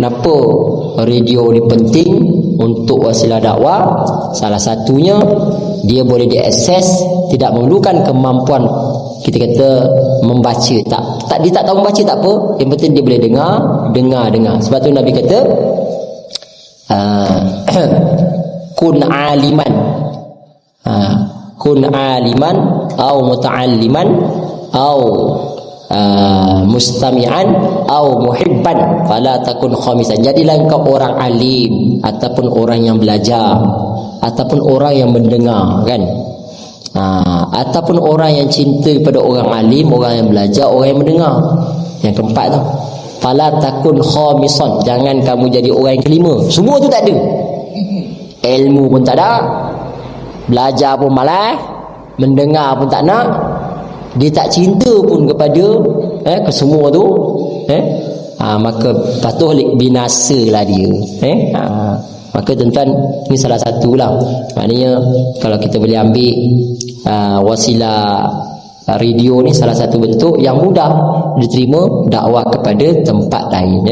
Kenapa radio ni penting untuk wasilah dakwah? Salah satunya dia boleh diakses, tidak memerlukan kemampuan kita kata membaca. Dia tak tahu membaca tak apa, yang penting dia boleh dengar. Sebab tu Nabi kata kun aliman, kun aliman au muta'alliman au mustami'an au muhibban fala takun khamisan. Jadilah engkau orang alim, ataupun orang yang belajar, ataupun orang yang mendengar, kan? Ataupun orang yang cinta kepada orang alim, orang yang belajar, orang yang mendengar. Yang keempat tu, fala takun khamisan, jangan kamu jadi orang yang kelima. Semua tu tak ada, ilmu pun tak ada, belajar pun malas, mendengar pun tak nak, dia tak cinta pun kepada kesemua tu, maka patuh binasalah dia. Maka tuan-tuan, ini salah satulah. Maknanya kalau kita boleh ambil wasilah radio ni salah satu bentuk yang mudah diterima dakwah kepada tempat lain.